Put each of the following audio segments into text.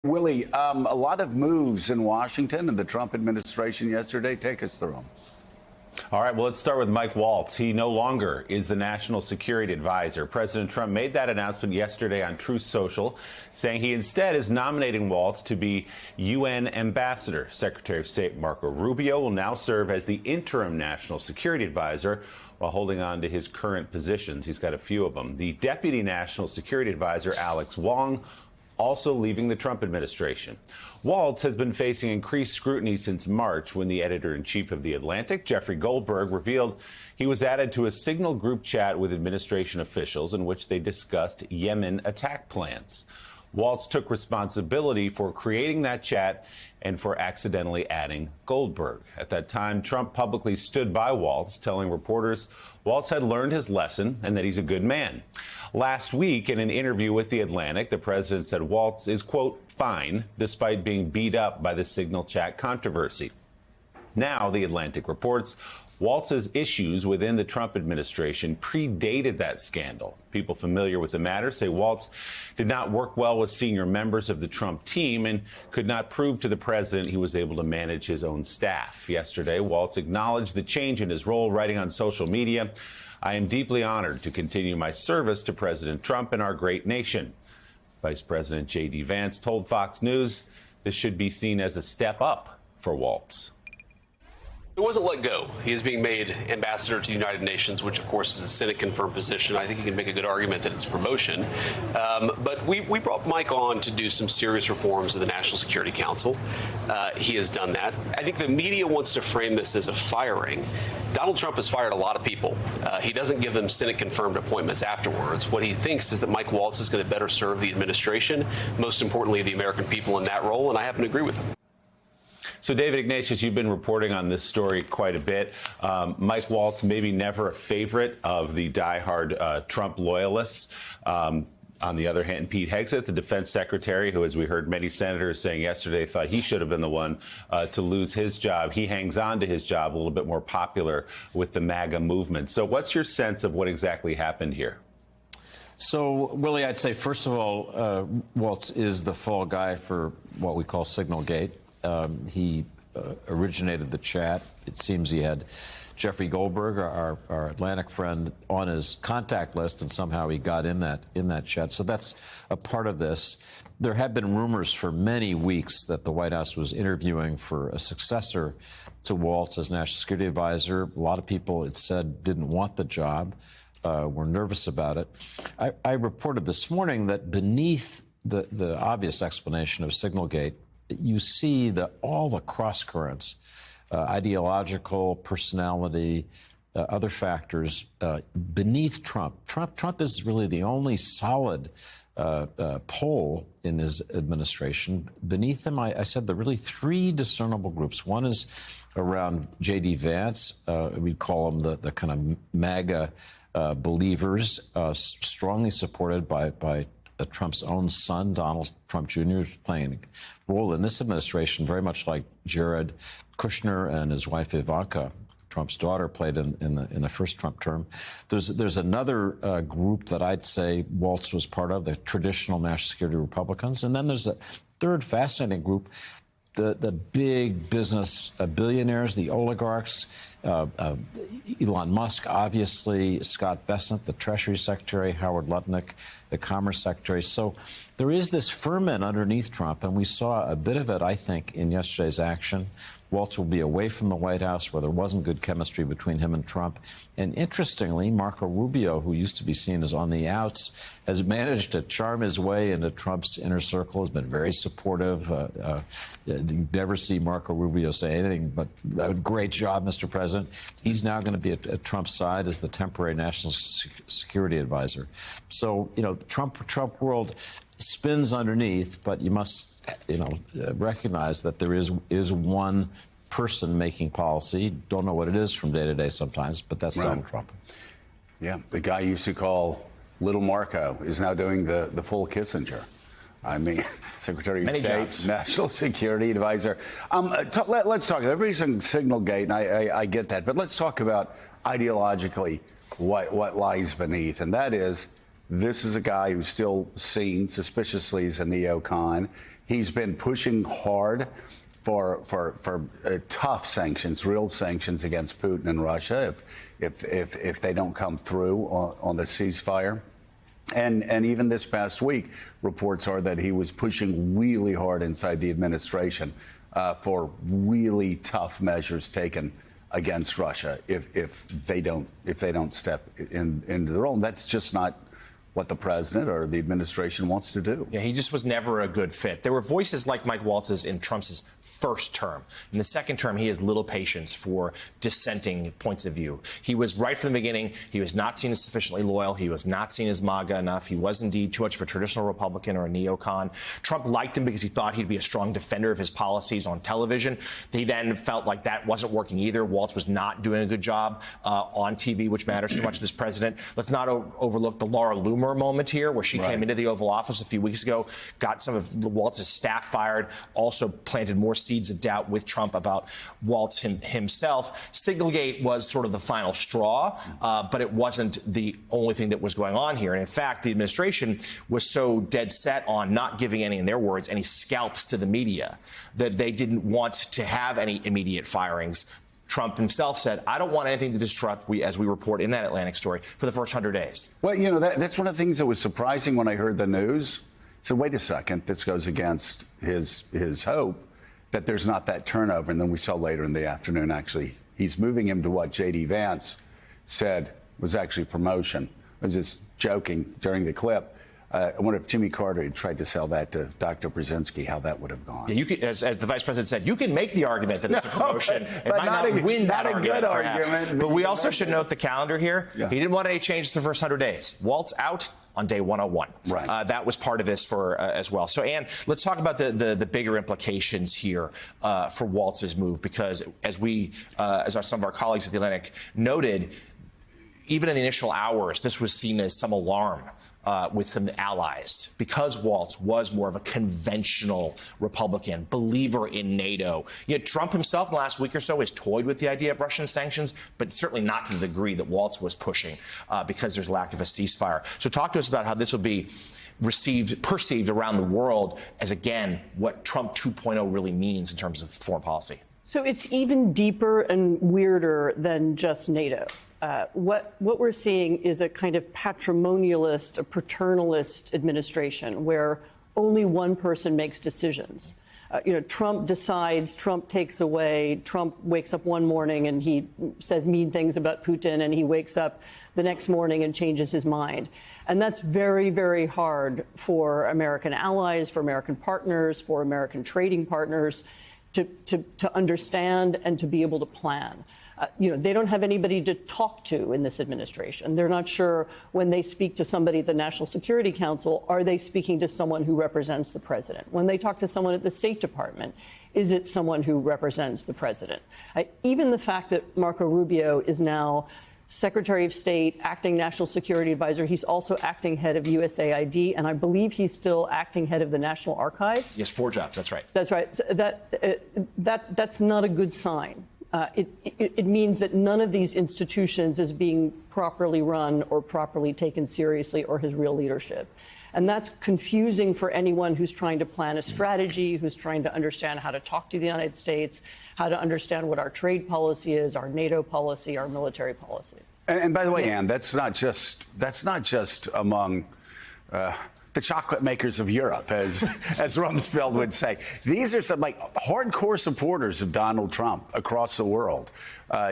Willie, a lot of moves in Washington and the Trump administration yesterday. Take us through them. All right, well, let's start with Mike Waltz. He no longer is the national security advisor. President Trump made that announcement yesterday on Truth Social, saying he instead is nominating Waltz to be UN ambassador. Secretary of State Marco Rubio will now serve as the interim national security advisor while holding on to his current positions. He's got a few of them. The deputy national security advisor, Alex Wong, also leaving the Trump administration. Waltz has been facing increased scrutiny since March when the editor-in-chief of The Atlantic, Jeffrey Goldberg, revealed he was added to a Signal group chat with administration officials in which they discussed Yemen attack plans. Waltz took responsibility for creating that chat and for accidentally adding Goldberg. At that time, Trump publicly stood by Waltz, telling reporters Waltz had learned his lesson and that he's a good man. Last week, in an interview with The Atlantic, the president said Waltz is, quote, fine, despite being beat up by the Signal chat controversy. Now, The Atlantic reports Waltz's issues within the Trump administration predated that scandal. People familiar with the matter say Waltz did not work well with senior members of the Trump team and could not prove to the president he was able to manage his own staff. Yesterday, Waltz acknowledged the change in his role, writing on social media, "I am deeply honored to continue my service to President Trump and our great nation." Vice President J.D. Vance told Fox News this should be seen as a step up for Waltz. He wasn't let go. He is being made ambassador to the United Nations, which, of course, is a Senate-confirmed position. I think you can make a good argument that it's a promotion. But we brought Mike on to do some serious reforms of the National Security Council. He has done that. I think the media wants to frame this as a firing. Donald Trump has fired a lot of people. He doesn't give them Senate-confirmed appointments afterwards. What he thinks is that Mike Waltz is going to better serve the administration, most importantly, the American people in that role, and I happen to agree with him. So, David Ignatius, you've been reporting on this story quite a bit. Mike Waltz, maybe never a favorite of the diehard Trump loyalists. On the other hand, Pete Hegseth, the defense secretary, who, as we heard many senators saying yesterday, thought he should have been the one to lose his job. He hangs on to his job, a little bit more popular with the MAGA movement. So what's your sense of what exactly happened here? So, Willie, I'd say, first of all, Waltz is the fall guy for what we call Signalgate. He originated the chat. It seems he had Jeffrey Goldberg, our Atlantic friend, on his contact list, and somehow he got in that chat. So that's a part of this. There have been rumors for many weeks that the White House was interviewing for a successor to Waltz as national security advisor. A lot of people, it said, didn't want the job, were nervous about it. I reported this morning that beneath the obvious explanation of Signalgate, you see all the cross currents, ideological, personality, other factors beneath Trump. Trump is really the only solid pole in his administration. Beneath him, I said there are really three discernible groups. One is around J.D. Vance. We'd call them the kind of MAGA believers, strongly supported by Trump's own son, Donald Trump Jr., is playing a role in this administration, very much like Jared Kushner and his wife Ivanka, Trump's daughter, played in the first Trump term. There's another group that I'd say Waltz was part of, the traditional national security Republicans, and then there's a third fascinating group, the big business billionaires, the oligarchs. Elon Musk, obviously, Scott Bessent, the Treasury Secretary, Howard Lutnick, the Commerce Secretary. So there is this ferment underneath Trump, and we saw a bit of it, I think, in yesterday's action. Waltz will be away from the White House, where there wasn't good chemistry between him and Trump. And interestingly, Marco Rubio, who used to be seen as on the outs, has managed to charm his way into Trump's inner circle, has been very supportive. You never see Marco Rubio say anything but, great job, Mr. President. He's now going to be at Trump's side as the temporary national security advisor. So, Trump world spins underneath, but you must, recognize that there is one person making policy. Don't know what it is from day to day sometimes, but that's Donald Trump. Yeah, the guy you used to call Little Marco is now doing the full Kissinger. I mean, Secretary of State, National Security Advisor. Let's talk. Everybody's on Signalgate, and I get that. But let's talk about ideologically what lies beneath, and that is, this is a guy who's still seen suspiciously as a neocon. He's been pushing hard for tough sanctions, real sanctions against Putin and Russia if they don't come through on the ceasefire. And even this past week, reports are that he was pushing really hard inside the administration for really tough measures taken against Russia if they don't step into the role. And that's just not what the president or the administration wants to do. Yeah, he just was never a good fit. There were voices like Mike Waltz's in Trump's first term. In the second term, he has little patience for dissenting points of view. He was right from the beginning. He was not seen as sufficiently loyal. He was not seen as MAGA enough. He was indeed too much of a traditional Republican or a neocon. Trump liked him because he thought he'd be a strong defender of his policies on television. He then felt like that wasn't working either. Waltz was not doing a good job on TV, which matters so much to this president. Let's not overlook the Laura Loomer moment here, where she came into the Oval Office a few weeks ago, got some of Waltz's staff fired, also planted more seeds of doubt with Trump about Waltz himself. Signalgate was sort of the final straw, but it wasn't the only thing that was going on here. And in fact, the administration was so dead set on not giving any, in their words, any scalps to the media that they didn't want to have any immediate firings. Trump himself said, I don't want anything to disrupt, as we report in that Atlantic story, for the first 100 days. Well, you know, that's one of the things that was surprising when I heard the news. So wait a second, this goes against his hope that there's not that turnover. And then we saw later in the afternoon, actually, he's moving him to what J.D. Vance said was actually promotion. I was just joking during the clip. I wonder if Jimmy Carter had tried to sell that to Dr. Brzezinski, how that would have gone. Yeah, you could, as the vice president said, you can make the argument that it's a promotion. It might not win that argument, perhaps. But we also should note the calendar here. Yeah. He didn't want any changes the first 100 days. Waltz out on day 101. Right. That was part of this for as well. So, Ann, let's talk about the bigger implications here for Waltz's move, because as some of our colleagues at The Atlantic noted, even in the initial hours, this was seen as some alarm with some allies, because Waltz was more of a conventional Republican, believer in NATO. Yet Trump himself in the last week or so has toyed with the idea of Russian sanctions, but certainly not to the degree that Waltz was pushing because there's lack of a ceasefire. So talk to us about how this will be perceived around the world as, again, what Trump 2.0 really means in terms of foreign policy. So it's even deeper and weirder than just NATO. What we're seeing is a kind of patrimonialist, a paternalist administration where only one person makes decisions. Trump decides, Trump takes away, Trump wakes up one morning and he says mean things about Putin, and he wakes up the next morning and changes his mind. And that's very, very hard for American allies, for American partners, for American trading partners to understand and to be able to plan. They don't have anybody to talk to in this administration. They're not sure when they speak to somebody at the National Security Council, are they speaking to someone who represents the president? When they talk to someone at the State Department, is it someone who represents the president? Even the fact that Marco Rubio is now Secretary of State, acting National Security Advisor. He's also acting head of USAID, and I believe he's still acting head of the National Archives. Yes, 4 jobs. That's right. That's right. So that's not a good sign. It means that none of these institutions is being properly run or properly taken seriously, or his real leadership. And that's confusing for anyone who's trying to plan a strategy, who's trying to understand how to talk to the United States, how to understand what our trade policy is, our NATO policy, our military policy. And by the way, Ann, that's not just among the chocolate makers of Europe, as Rumsfeld would say. These are some hardcore supporters of Donald Trump across the world.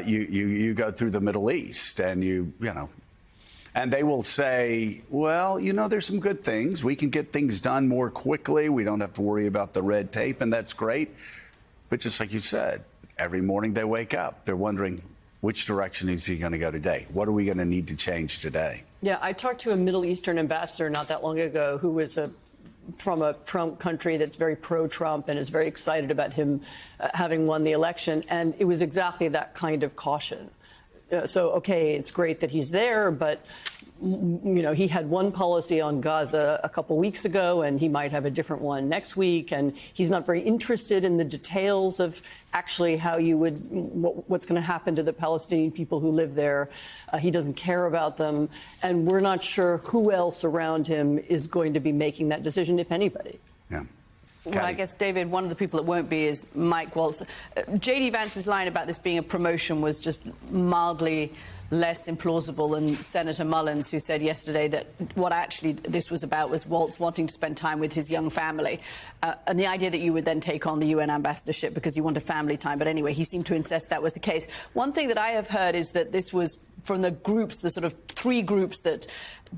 You go through the Middle East, and and they will say, well, there's some good things. We can get things done more quickly. We don't have to worry about the red tape, and that's great. But just like you said, every morning they wake up, they're wondering, which direction is he going to go today? What are we going to need to change today? Yeah, I talked to a Middle Eastern ambassador not that long ago who was from a Trump country that's very pro-Trump and is very excited about him having won the election. And it was exactly that kind of caution. So, OK, it's great that he's there, but, he had one policy on Gaza a couple weeks ago, and he might have a different one next week. And he's not very interested in the details of actually how what's going to happen to the Palestinian people who live there. He doesn't care about them. And we're not sure who else around him is going to be making that decision, if anybody. Yeah. Well, I guess, David, one of the people that won't be is Mike Waltz. J.D. Vance's line about this being a promotion was just mildly less implausible than Senator Mullins, who said yesterday that what actually this was about was Waltz wanting to spend time with his young family. And the idea that you would then take on the UN ambassadorship because you wanted family time. But anyway, he seemed to insist that was the case. One thing that I have heard is that this was from the groups, the sort of three groups that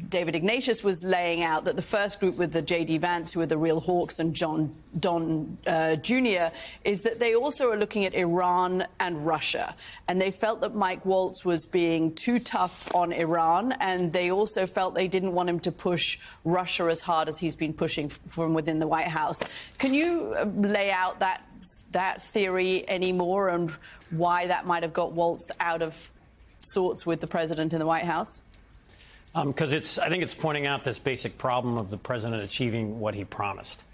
David Ignatius was laying out, that the first group with the J.D. Vance, who are the real hawks, and Don Jr., is that they also are looking at Iran and Russia. And they felt that Mike Waltz was being too tough on Iran, and they also felt they didn't want him to push Russia as hard as he's been pushing from within the White House. Can you lay out that theory anymore and why that might have got Waltz out of sorts with the president in the White House? Because I think it's pointing out this basic problem of the president achieving what he promised.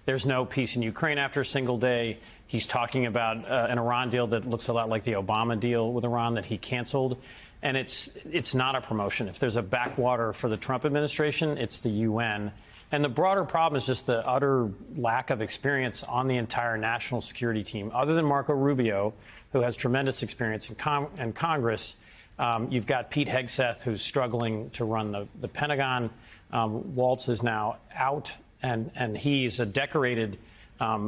There's no peace in Ukraine after a single day. He's talking about an Iran deal that looks a lot like the Obama deal with Iran that he canceled. And it's not a promotion. If there's a backwater for the Trump administration, it's the UN. And the broader problem is just the utter lack of experience on the entire national security team. Other than Marco Rubio, who has tremendous experience in Congress, you've got Pete Hegseth, who's struggling to run the Pentagon. Waltz is now out, and he's a decorated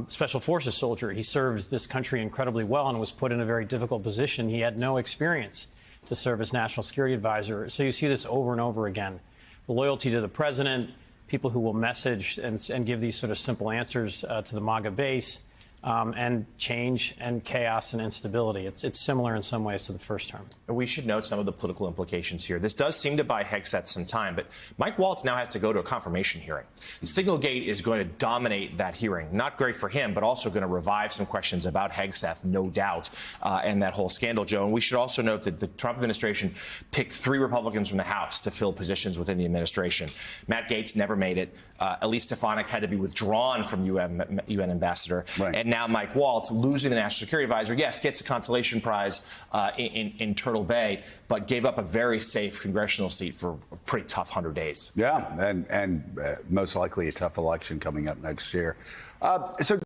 Special Forces soldier. He served this country incredibly well and was put in a very difficult position. He had no experience to serve as National Security Advisor. So you see this over and over again. The loyalty to the president, people who will message and give these sort of simple answers to the MAGA base, and change and chaos and instability. It's similar in some ways to the first term. We should note some of the political implications here. This does seem to buy Hegseth some time, but Mike Waltz now has to go to a confirmation hearing. Signalgate is going to dominate that hearing. Not great for him, but also going to revive some questions about Hegseth, no doubt, and that whole scandal, Joe. And we should also note that the Trump administration picked 3 Republicans from the House to fill positions within the administration. Matt Gaetz never made it. Elise Stefanik had to be withdrawn from UN ambassador. Right. And now Mike Waltz, losing the National Security Advisor, yes, gets a consolation prize in Turtle Bay, but gave up a very safe congressional seat for a pretty tough 100 days. Yeah, and most likely a tough election coming up next year. So.